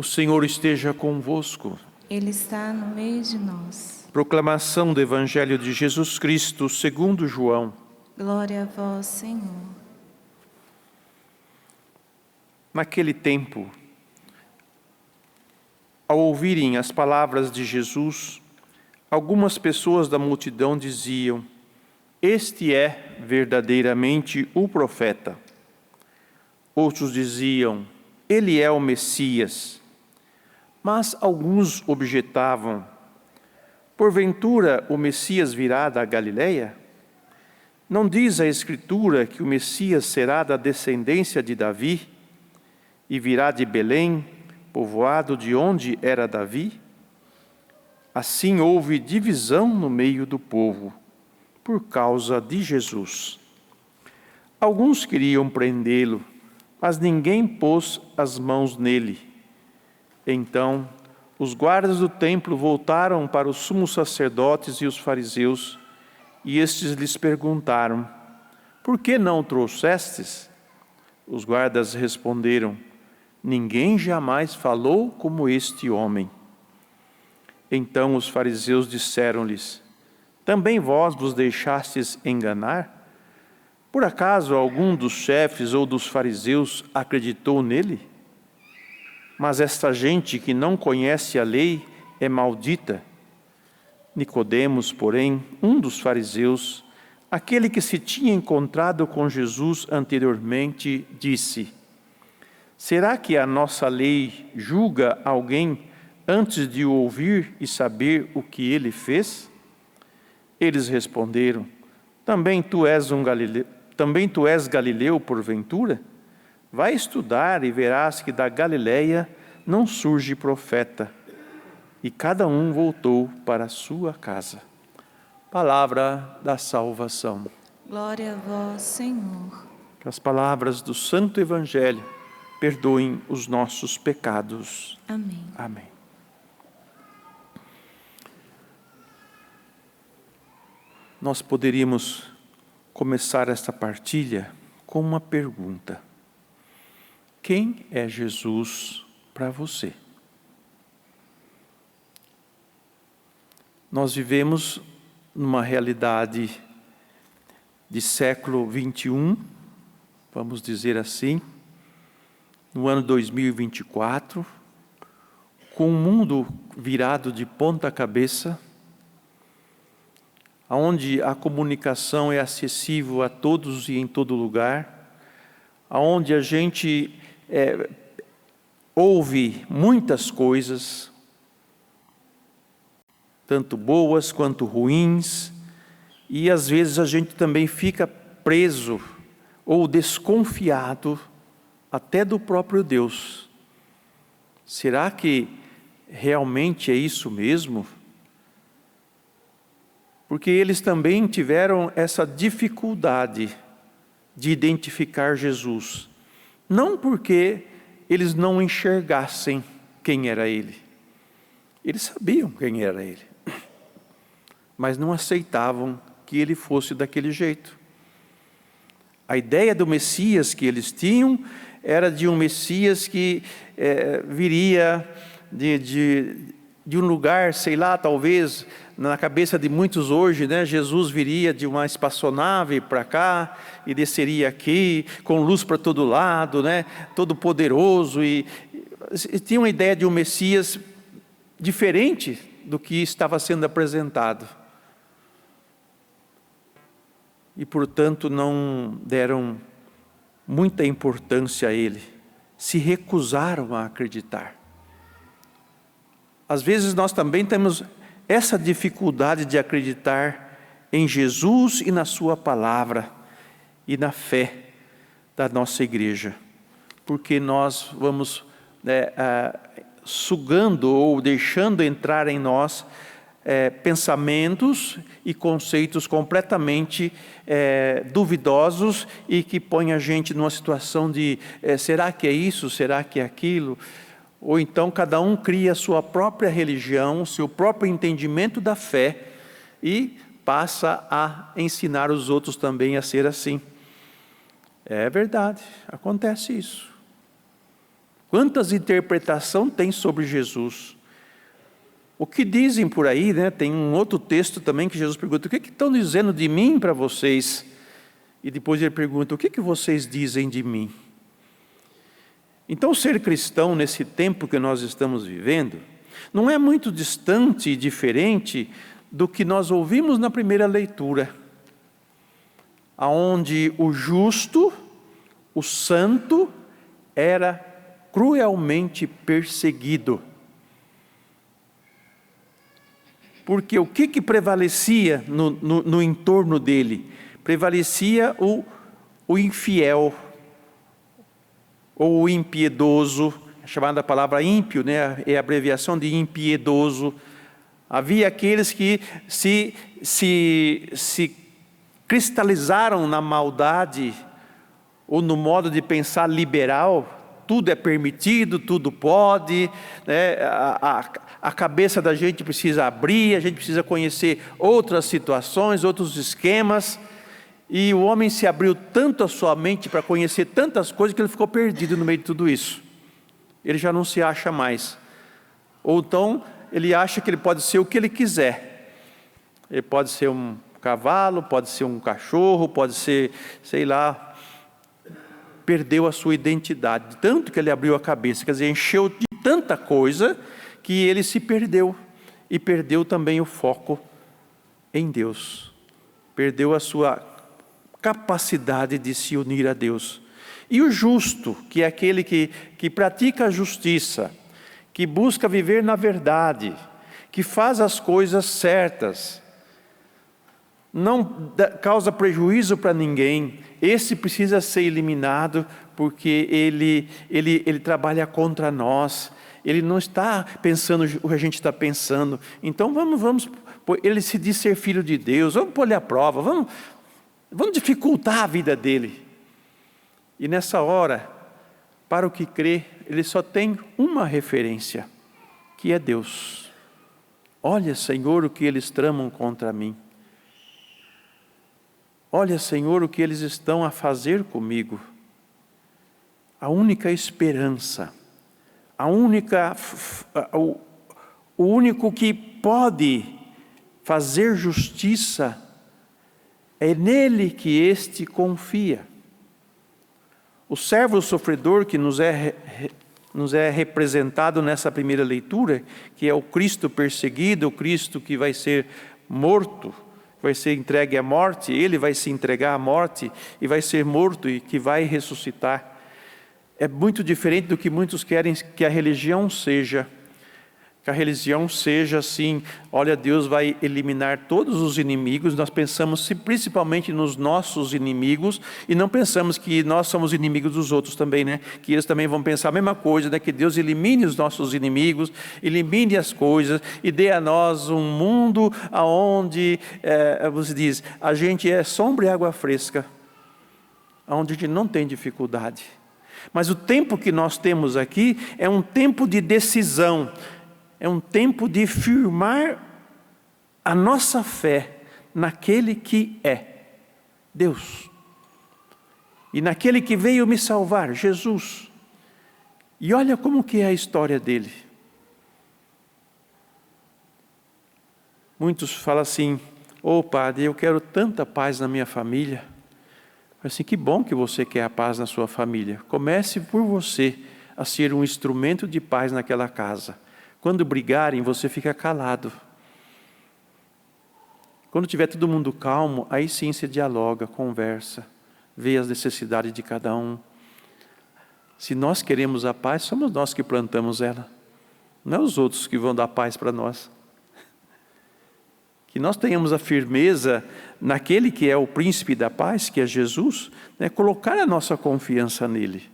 O Senhor esteja convosco. Ele está no meio de nós. Proclamação do Evangelho de Jesus Cristo segundo João. Glória a vós, Senhor. Naquele tempo, ao ouvirem as palavras de Jesus, algumas pessoas da multidão diziam: "Este é verdadeiramente o profeta." Outros diziam: "Ele é o Messias." Mas alguns objetavam: "Porventura o Messias virá da Galileia? Não diz a Escritura que o Messias será da descendência de Davi e virá de Belém, povoado de onde era Davi?" Assim houve divisão no meio do povo, por causa de Jesus. Alguns queriam prendê-lo, mas ninguém pôs as mãos nele. Então, os guardas do templo voltaram para os sumos sacerdotes e os fariseus, e estes lhes perguntaram: "Por que não o trouxestes?" Os guardas responderam: "Ninguém jamais falou como este homem." Então os fariseus disseram-lhes: "Também vós vos deixastes enganar? Por acaso algum dos chefes ou dos fariseus acreditou nele? Mas esta gente que não conhece a lei é maldita." Nicodemos, porém, um dos fariseus, aquele que se tinha encontrado com Jesus anteriormente, disse: "Será que a nossa lei julga alguém antes de o ouvir e saber o que ele fez?" Eles responderam: Também tu és galileu porventura? Vai estudar e verás que da Galileia não surge profeta. E cada um voltou para a sua casa. Palavra da salvação. Glória a vós, Senhor. Que as palavras do Santo Evangelho perdoem os nossos pecados. Amém. Amém. Nós poderíamos começar esta partilha com uma pergunta: quem é Jesus para você? Nós vivemos numa realidade de século 21, vamos dizer assim, no ano 2024, com o mundo virado de ponta cabeça, onde a comunicação é acessível a todos e em todo lugar, onde a gente ouve muitas coisas, tanto boas quanto ruins, e às vezes a gente também fica preso ou desconfiado até do próprio Deus. Será que realmente é isso mesmo? Porque eles também tiveram essa dificuldade de identificar Jesus. Não porque eles não enxergassem quem era Ele. Eles sabiam quem era Ele, mas não aceitavam que Ele fosse daquele jeito. A ideia do Messias que eles tinham era de um Messias que viria de um lugar, sei lá, talvez na cabeça de muitos hoje, né? Jesus viria de uma espaçonave para cá e desceria aqui com luz para todo lado, né? Todo poderoso, e tinha uma ideia de um Messias diferente do que estava sendo apresentado. E, portanto, não deram muita importância a ele, se recusaram a acreditar. Às vezes nós também temos essa dificuldade de acreditar em Jesus e na sua palavra e na fé da nossa igreja, porque nós vamos sugando ou deixando entrar em nós pensamentos e conceitos completamente duvidosos e que põem a gente numa situação de será que é isso, será que é aquilo? Ou então cada um cria a sua própria religião, o seu próprio entendimento da fé e passa a ensinar os outros também a ser assim. É verdade, acontece isso. Quantas interpretações tem sobre Jesus? O que dizem por aí, né? Tem um outro texto também que Jesus pergunta: o que estão dizendo de mim para vocês? E depois ele pergunta: o que vocês dizem de mim? Então, ser cristão nesse tempo que nós estamos vivendo não é muito distante e diferente do que nós ouvimos na primeira leitura, aonde o justo, o santo, era cruelmente perseguido. Porque o que prevalecia no entorno dele? Prevalecia o infiel, ou o impiedoso, chamada palavra ímpio, né? É a abreviação de impiedoso. Havia aqueles que se cristalizaram na maldade, ou no modo de pensar liberal. Tudo é permitido, tudo pode, né? A cabeça da gente precisa abrir, a gente precisa conhecer outras situações, outros esquemas. E o homem se abriu tanto a sua mente para conhecer tantas coisas que ele ficou perdido no meio de tudo isso. Ele já não se acha mais. Ou então, ele acha que ele pode ser o que ele quiser. Ele pode ser um cavalo, pode ser um cachorro, pode ser, sei lá. Perdeu a sua identidade, tanto que ele abriu a cabeça, quer dizer, encheu de tanta coisa, que ele se perdeu. E perdeu também o foco em Deus. Perdeu a sua capacidade de se unir a Deus. E o justo, que é aquele que pratica a justiça, que busca viver na verdade, que faz as coisas certas, não causa prejuízo para ninguém, esse precisa ser eliminado, porque ele trabalha contra nós, ele não está pensando o que a gente está pensando. Então vamos ele se diz ser filho de Deus, vamos pôr ele à prova, vamos dificultar a vida dele. E nessa hora, para o que crê, ele só tem uma referência, que é Deus. Olha, Senhor, o que eles tramam contra mim. Olha, Senhor, o que eles estão a fazer comigo. A única esperança, o único que pode fazer justiça, é nele que este confia. O servo sofredor que nos é representado nessa primeira leitura, que é o Cristo perseguido, o Cristo que vai ser morto, vai ser entregue à morte, ele vai se entregar à morte e vai ser morto e que vai ressuscitar. É muito diferente do que muitos querem que a religião seja. Que a religião seja assim: olha, Deus vai eliminar todos os inimigos. Nós pensamos principalmente nos nossos inimigos e não pensamos que nós somos inimigos dos outros também, né? Que eles também vão pensar a mesma coisa, né? Que Deus elimine os nossos inimigos, elimine as coisas e dê a nós um mundo onde, você diz, a gente é sombra e água fresca, onde a gente não tem dificuldade. Mas o tempo que nós temos aqui é um tempo de decisão, é um tempo de firmar a nossa fé naquele que é Deus. E naquele que veio me salvar, Jesus. E olha como que é a história dele. Muitos falam assim: ô padre, eu quero tanta paz na minha família. Assim, que bom que você quer a paz na sua família. Comece por você a ser um instrumento de paz naquela casa. Quando brigarem, você fica calado. Quando tiver todo mundo calmo, aí sim você dialoga, conversa, vê as necessidades de cada um. Se nós queremos a paz, somos nós que plantamos ela. Não é os outros que vão dar paz para nós. Que nós tenhamos a firmeza naquele que é o príncipe da paz, que é Jesus, né? Colocar a nossa confiança nele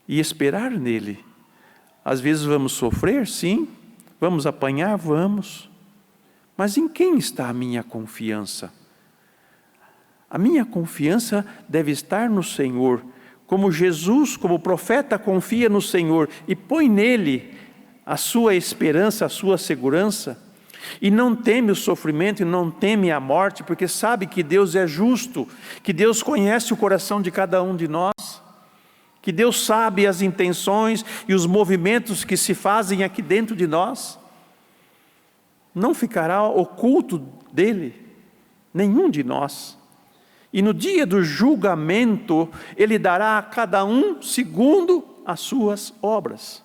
e esperar nele. Às vezes vamos sofrer, sim, vamos apanhar, vamos, mas em quem está a minha confiança? A minha confiança deve estar no Senhor, como Jesus, como profeta, confia no Senhor e põe nele a sua esperança, a sua segurança. E não teme o sofrimento e não teme a morte, porque sabe que Deus é justo, que Deus conhece o coração de cada um de nós. que Deus sabe as intenções e os movimentos que se fazem aqui dentro de nós. Não ficará oculto dele, nenhum de nós. E no dia do julgamento, Ele dará a cada um segundo as suas obras.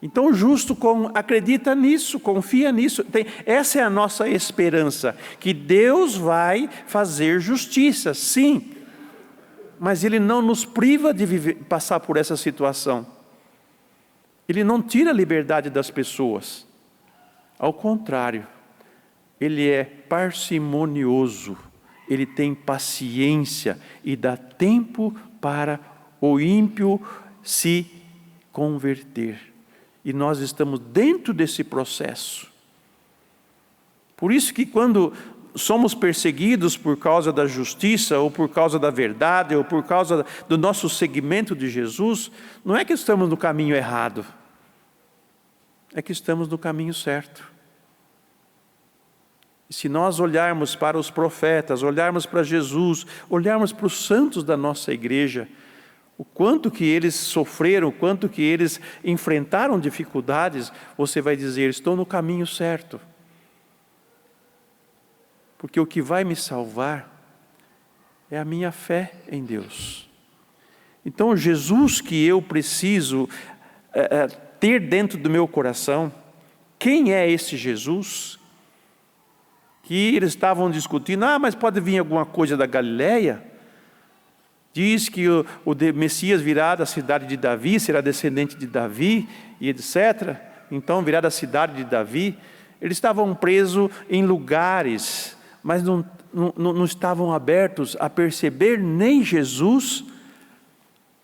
Então o justo acredita nisso, confia nisso. Essa é a nossa esperança, que Deus vai fazer justiça, sim. Mas Ele não nos priva de passar por essa situação. Ele não tira a liberdade das pessoas. Ao contrário, Ele é parcimonioso, Ele tem paciência e dá tempo para o ímpio se converter. E nós estamos dentro desse processo. Por isso que quando somos perseguidos por causa da justiça, ou por causa da verdade, ou por causa do nosso seguimento de Jesus, não é que estamos no caminho errado, é que estamos no caminho certo. Se nós olharmos para os profetas, olharmos para Jesus, olharmos para os santos da nossa igreja, o quanto que eles sofreram, o quanto que eles enfrentaram dificuldades, você vai dizer, estou no caminho certo. Porque o que vai me salvar é a minha fé em Deus. Então, o Jesus que eu preciso ter dentro do meu coração, quem é esse Jesus? Que eles estavam discutindo, mas pode vir alguma coisa da Galileia? Diz que o Messias virá da cidade de Davi, será descendente de Davi, e etc. Então virá da cidade de Davi. Eles estavam presos em lugares, mas não estavam abertos a perceber nem Jesus,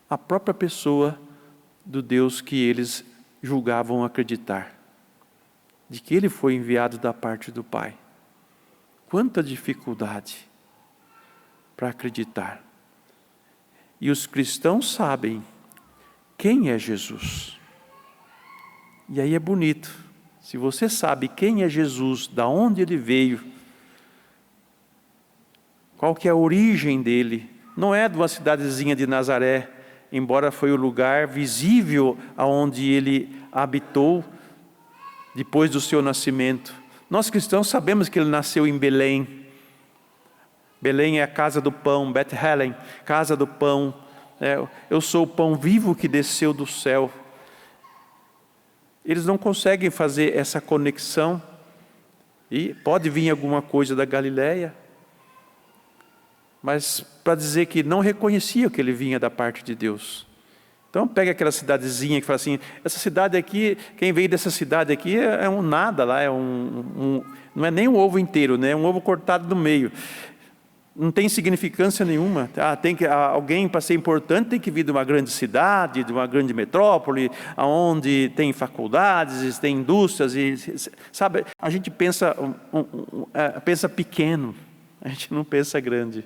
a própria pessoa do Deus que eles julgavam acreditar, de que Ele foi enviado da parte do Pai. Quanta dificuldade para acreditar. E os cristãos sabem quem é Jesus. E aí é bonito. Se você sabe quem é Jesus, da onde Ele veio, qual que é a origem dele, não é de uma cidadezinha de Nazaré, embora foi o lugar visível aonde Ele habitou depois do seu nascimento. Nós cristãos sabemos que Ele nasceu em Belém. Belém é a casa do pão, Bethlehem, casa do pão. Eu sou o pão vivo que desceu do céu. Eles não conseguem fazer essa conexão. E pode vir alguma coisa da Galileia, mas para dizer que não reconhecia que Ele vinha da parte de Deus. Então pega aquela cidadezinha que fala assim, essa cidade aqui, quem veio dessa cidade aqui é um nada lá, não é nem um ovo inteiro, né? É um ovo cortado no meio. Não tem significância nenhuma. Alguém para ser importante tem que vir de uma grande cidade, de uma grande metrópole, onde tem faculdades, tem indústrias, sabe? A gente pensa pequeno, a gente não pensa grande.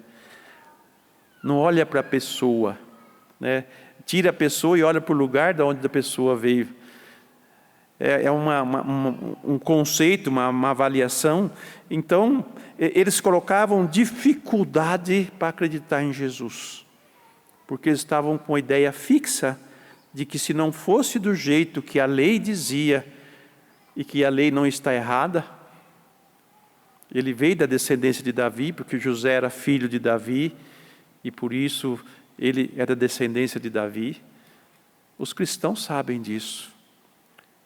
Não olha para a pessoa, né? Tira a pessoa e olha para o lugar de onde a pessoa veio. É um conceito, uma avaliação. Então, eles colocavam dificuldade para acreditar em Jesus, porque eles estavam com a ideia fixa de que se não fosse do jeito que a lei dizia, e que a lei não está errada, ele veio da descendência de Davi, porque José era filho de Davi, e por isso ele é da descendência de Davi. Os cristãos sabem disso.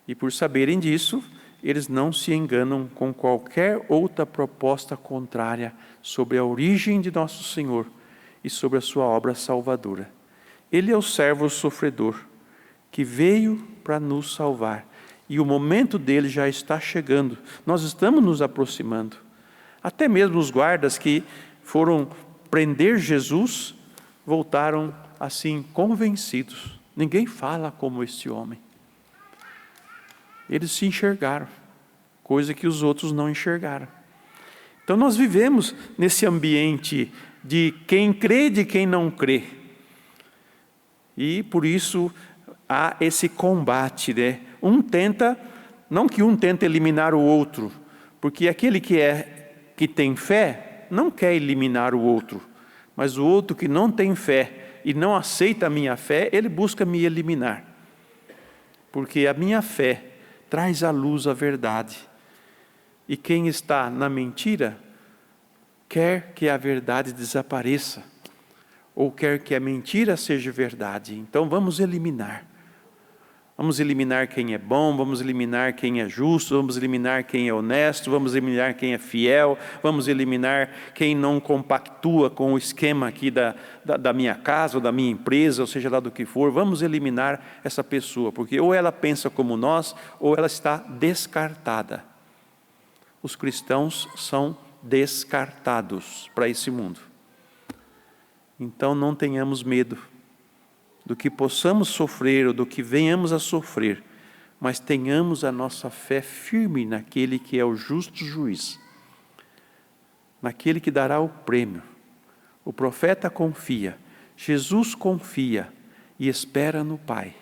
E por saberem disso, eles não se enganam com qualquer outra proposta contrária sobre a origem de nosso Senhor e sobre a sua obra salvadora. Ele é o servo sofredor, que veio para nos salvar. E o momento dele já está chegando. Nós estamos nos aproximando. Até mesmo os guardas que foram prender Jesus, voltaram assim convencidos. Ninguém fala como este homem. Eles se enxergaram, coisa que os outros não enxergaram. Então nós vivemos nesse ambiente de quem crê e de quem não crê. E por isso há esse combate, né? Não que um tenta eliminar o outro, porque aquele que tem fé não quer eliminar o outro, Mas o outro que não tem fé e não aceita a minha fé, ele busca me eliminar. Porque a minha fé traz à luz a verdade. E quem está na mentira quer que a verdade desapareça, ou quer que a mentira seja verdade. Então vamos eliminar. Vamos eliminar quem é bom, vamos eliminar quem é justo, vamos eliminar quem é honesto, vamos eliminar quem é fiel, vamos eliminar quem não compactua com o esquema aqui da minha casa, ou da minha empresa, ou seja lá do que for. Vamos eliminar essa pessoa, porque ou ela pensa como nós, ou ela está descartada. Os cristãos são descartados para esse mundo. Então não tenhamos medo do que possamos sofrer ou do que venhamos a sofrer, mas tenhamos a nossa fé firme naquele que é o justo juiz, naquele que dará o prêmio. O profeta confia, Jesus confia e espera no Pai.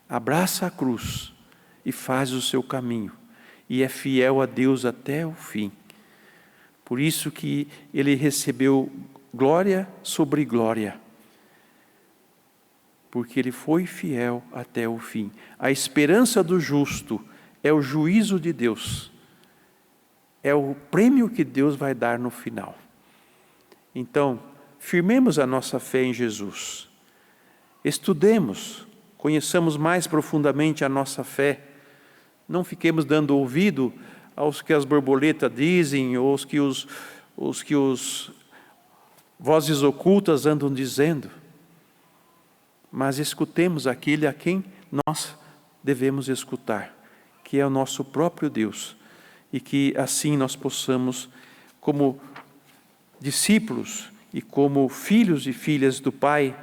Abraça a cruz e faz o seu caminho, e é fiel a Deus até o fim. Por isso que ele recebeu glória sobre glória, porque ele foi fiel até o fim. A esperança do justo é o juízo de Deus, é o prêmio que Deus vai dar no final. Então, firmemos a nossa fé em Jesus, estudemos, conheçamos mais profundamente a nossa fé, não fiquemos dando ouvido aos que as borboletas dizem, ou os que os vozes ocultas andam dizendo, mas escutemos aquele a quem nós devemos escutar, que é o nosso próprio Deus, e que assim nós possamos, como discípulos e como filhos e filhas do Pai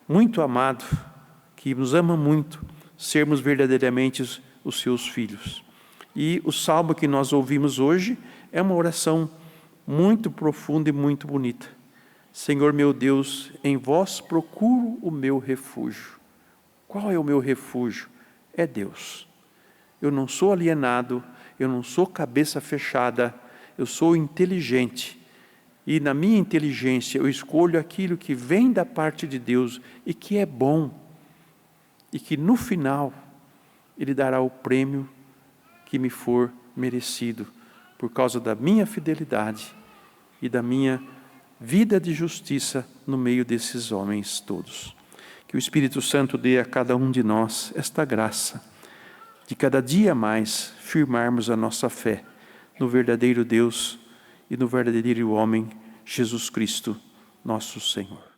muito amado, que nos ama muito, sermos verdadeiramente os seus filhos. E o salmo que nós ouvimos hoje é uma oração muito profunda e muito bonita. Senhor meu Deus, em vós procuro o meu refúgio. Qual é o meu refúgio? É Deus. Eu não sou alienado, eu não sou cabeça fechada, eu sou inteligente. E na minha inteligência eu escolho aquilo que vem da parte de Deus e que é bom. E que no final Ele dará o prêmio que me for merecido, por causa da minha fidelidade e da minha vida de justiça no meio desses homens todos. Que o Espírito Santo dê a cada um de nós esta graça, de cada dia mais firmarmos a nossa fé no verdadeiro Deus e no verdadeiro homem, Jesus Cristo, nosso Senhor.